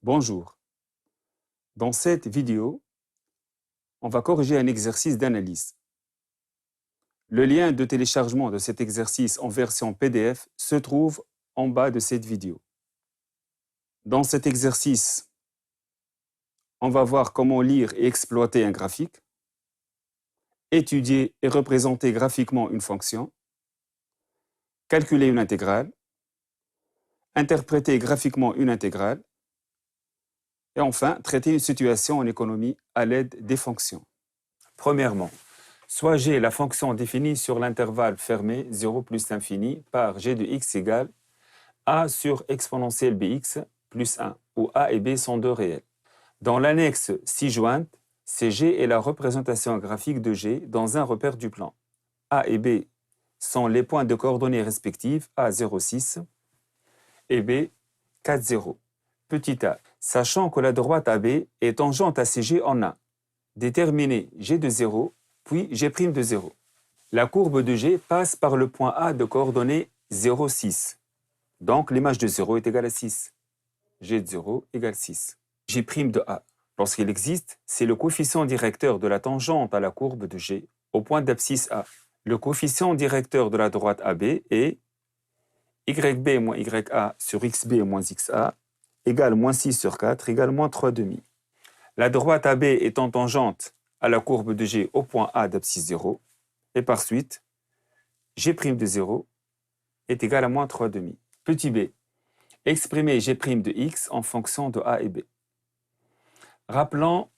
Bonjour. Dans cette vidéo, on va corriger un exercice d'analyse. Le lien de téléchargement de cet exercice en version PDF se trouve en bas de cette vidéo. Dans cet exercice, on va voir comment lire et exploiter un graphique, étudier et représenter graphiquement une fonction, calculer une intégrale, interpréter graphiquement une intégrale, et enfin, traiter une situation en économie à l'aide des fonctions. Premièrement, soit G est la fonction définie sur l'intervalle fermé 0 plus l'infini par G de x égale A sur exponentielle Bx plus 1, où A et B sont deux réels. Dans l'annexe ci-jointe, CG est la représentation graphique de G dans un repère du plan. A et B sont les points de coordonnées respectives A 0,6 et B 4,0. Petit a, sachant que la droite AB est tangente à CG en A, déterminez G de 0 puis G' de 0. La courbe de G passe par le point A de coordonnées 0, 6. Donc l'image de 0 est égale à 6. G de 0 égale 6. G' de A, lorsqu'il existe, c'est le coefficient directeur de la tangente à la courbe de G au point d'abscisse A. Le coefficient directeur de la droite AB est YB moins YA sur XB moins XA égale moins 6 sur 4 égale moins 3,5. La droite AB étant tangente à la courbe de G au point A d'abscisse 0, et par suite, G' de 0 est égal à moins 3,5. Petit b, exprimer G' de x en fonction de A et B. Rappelons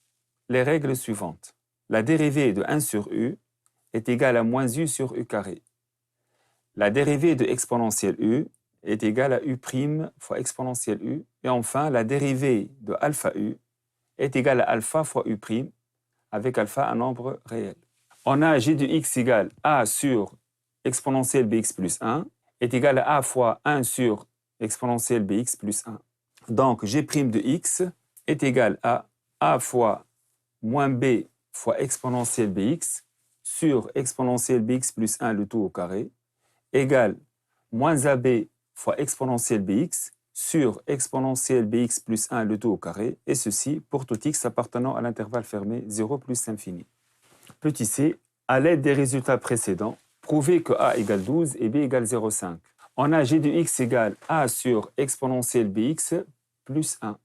les règles suivantes. La dérivée de 1 sur u est égale à moins u sur u carré. La dérivée de exponentielle u est égale à u' fois exponentielle u. Et enfin, la dérivée de alpha u est égale à alpha fois u', avec alpha un nombre réel. On a g de x égale a sur exponentielle bx plus 1 est égal à a fois 1 sur exponentielle bx plus 1. Donc g' de x est égal à a fois moins b fois exponentielle bx sur exponentielle bx plus 1 le tout au carré égale moins ab fois exponentielle bx sur exponentielle bx plus 1 le tout au carré, et ceci pour tout x appartenant à l'intervalle fermé 0 plus l'infini. Petit c, à l'aide des résultats précédents, prouvez que a égale 12 et b égale 0,5. On a g de x égale a sur exponentielle bx plus 1.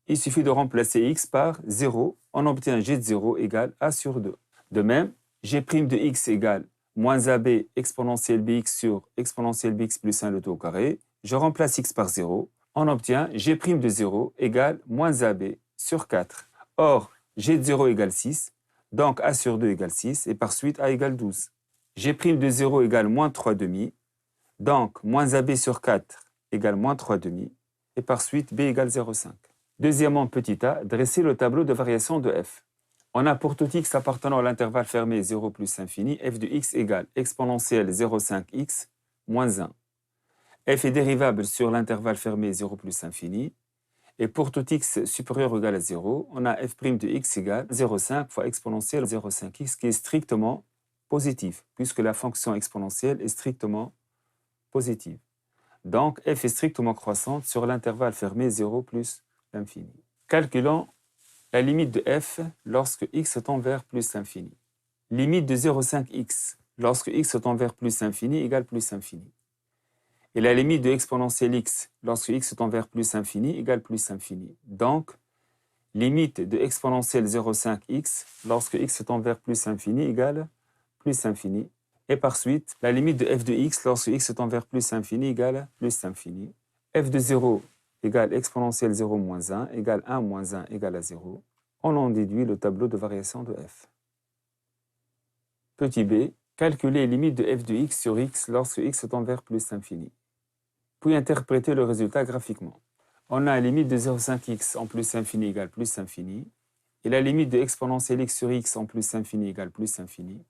Il suffit de remplacer x par 0, on obtient g de 0 égale a sur 2. De même, g' de x égale moins ab exponentielle bx sur exponentielle bx plus 1 le tout au carré. Je remplace x par 0, on obtient g' de 0 égale moins ab sur 4. Or, g de 0 égale 6, donc a sur 2 égale 6, et par suite a égale 12. G' de 0 égale moins 3,5, donc moins ab sur 4 égale moins 3,5, et par suite b égale 0,5. Deuxièmement, petit a, dresser le tableau de variation de f. On a pour tout x appartenant à l'intervalle fermé 0 plus infini, f de x égale exponentielle 0,5x moins 1. f est dérivable sur l'intervalle fermé 0 plus infini, et pour tout x supérieur ou égal à 0, on a f' de x égale 0,5 fois exponentielle 0,5x qui est strictement positif, puisque la fonction exponentielle est strictement positive. Donc, f est strictement croissante sur l'intervalle fermé 0 plus l'infini. Calculons la limite de f lorsque x tend vers plus l'infini. Limite de 0,5x lorsque x tend vers plus l'infini égale plus l'infini. Et la limite de exponentielle x lorsque x tend vers plus infini égale plus infini. Donc, limite de exponentielle 0,5x lorsque x tend vers plus infini égale plus infini. Et par suite, la limite de f de x lorsque x tend vers plus infini égale plus infini. f de 0 égale exponentielle 0 moins 1 égale 1 moins 1 égale à 0. On en déduit le tableau de variation de f. Petit b, calculer limite de f de x sur x lorsque x tend vers plus infini. Puis interpréter le résultat graphiquement. On a la limite de 0,5x en plus infini égale plus infini, et la limite de exponentielle x sur x en plus infini égale plus infini.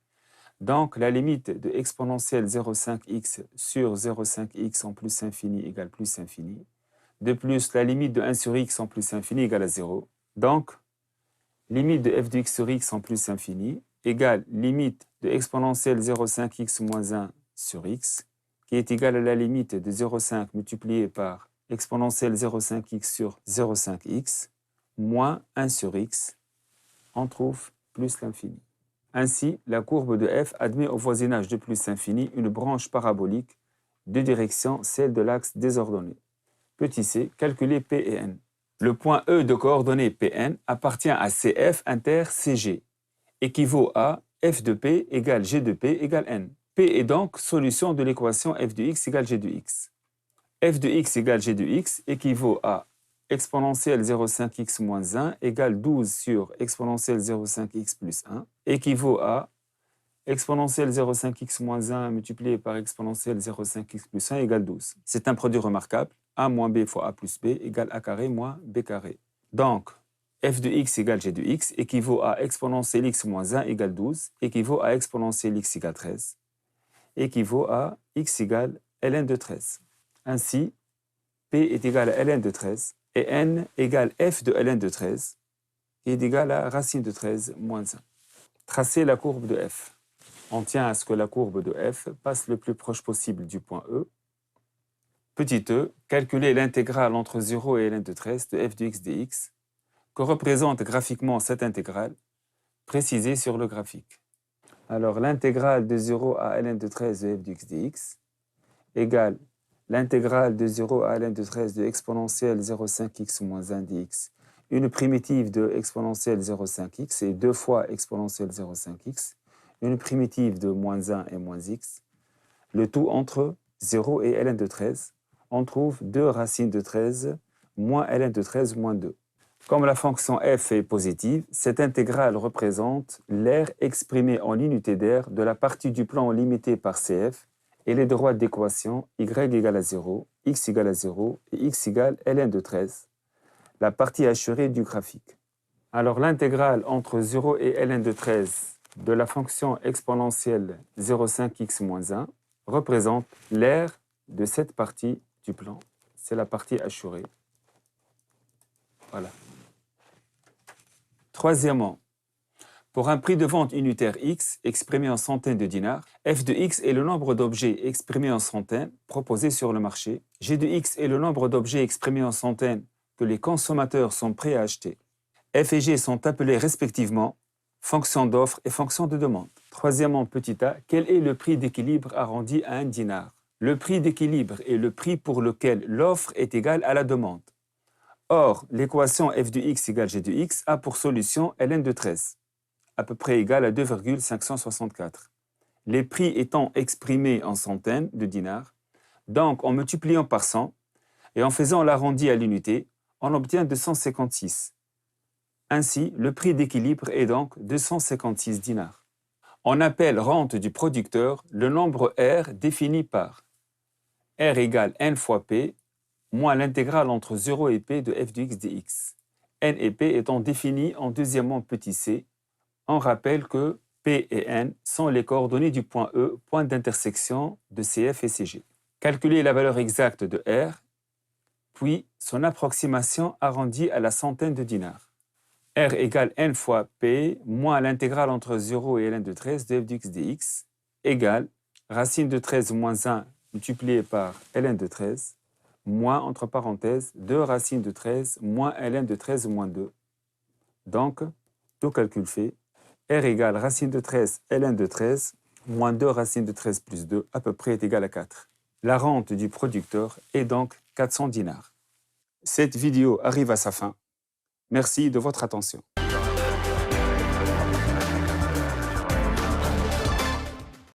Donc, la limite de exponentielle 0,5x sur 0,5x en plus infini égale plus infini. De plus, la limite de 1 sur x en plus infini égale à 0. Donc, limite de f de x sur x en plus infini égale limite de exponentielle 0,5x moins 1 sur x, qui est égale à la limite de 0,5 multiplié par exponentielle 0,5x sur 0,5x, moins 1 sur x, on trouve plus l'infini. Ainsi, la courbe de f admet au voisinage de plus l'infini une branche parabolique de direction, celle de l'axe désordonné. Petit c, calculer P et N. Le point E de coordonnées Pn appartient à CF inter CG, équivaut à f de P égale G de P égale N. P est donc solution de l'équation f de x égale G de x. F de x égale G de x équivaut à exponentielle 0,5x moins 1 égale 12 sur exponentielle 0,5x plus 1 équivaut à exponentielle 0,5x moins 1 multiplié par exponentielle 0,5x plus 1 égale 12. C'est un produit remarquable. A moins b fois a plus b égale a carré moins b carré. Donc, f de x égale g de x équivaut à exponentielle x moins 1 égale 12, équivaut à exponentielle x égale 13, équivaut à x égale ln de 13. Ainsi, p est égal à ln de 13 et n égale f de ln de 13 qui est égal à racine de 13 moins 1. Tracer la courbe de f. On tient à ce que la courbe de f passe le plus proche possible du point E. Petit e, calculer l'intégrale entre 0 et ln de 13 de f de x dx, que représente graphiquement cette intégrale, précisée sur le graphique. Alors, l'intégrale de 0 à ln de 13 de f de x dx égale l'intégrale de 0 à ln de 13 de exponentielle 0,5x moins 1 dx, une primitive de exponentielle 0,5x et 2 fois exponentielle 0,5x, une primitive de moins 1 et moins x, le tout entre 0 et ln de 13, on trouve 2 racines de 13 moins ln de 13 moins 2. Comme la fonction f est positive, cette intégrale représente l'aire exprimée en l'unité d'aire de la partie du plan limitée par CF et les droites d'équation y égale à 0, x égale à 0 et x égale ln de 13, la partie assurée du graphique. Alors l'intégrale entre 0 et ln de 13 de la fonction exponentielle 0,5x moins 1 représente l'aire de cette partie du plan. C'est la partie assurée. Voilà. Troisièmement, pour un prix de vente unitaire x exprimé en centaines de dinars, f de x est le nombre d'objets exprimés en centaines proposés sur le marché. G de x est le nombre d'objets exprimés en centaines que les consommateurs sont prêts à acheter. F et G sont appelés respectivement fonction d'offre et fonction de demande. Troisièmement, petit a, quel est le prix d'équilibre arrondi à 1 dinar? Le prix d'équilibre est le prix pour lequel l'offre est égale à la demande. Or, l'équation f de x égale g de x a pour solution ln de 13, à peu près égale à 2,564. Les prix étant exprimés en centaines de dinars, donc en multipliant par 100 et en faisant l'arrondi à l'unité, on obtient 256. Ainsi, le prix d'équilibre est donc 256 dinars. On appelle rente du producteur le nombre R défini par R égale n fois P moins l'intégrale entre 0 et P de f de x dx. N et P étant définis en deuxièmement petit c, on rappelle que P et N sont les coordonnées du point E, point d'intersection de CF et CG. Calculer la valeur exacte de R, puis son approximation arrondie à la centaine de dinars. R égale n fois P moins l'intégrale entre 0 et ln de 13 de f de x dx égale racine de 13 moins 1 multiplié par ln de 13 moins, entre parenthèses, 2 racines de 13 moins ln de 13 moins 2. Donc, tout calcul fait, R égale racine de 13 ln de 13 moins 2 racines de 13 plus 2 à peu près est égal à 4. La rente du producteur est donc 400 dinars. Cette vidéo arrive à sa fin. Merci de votre attention.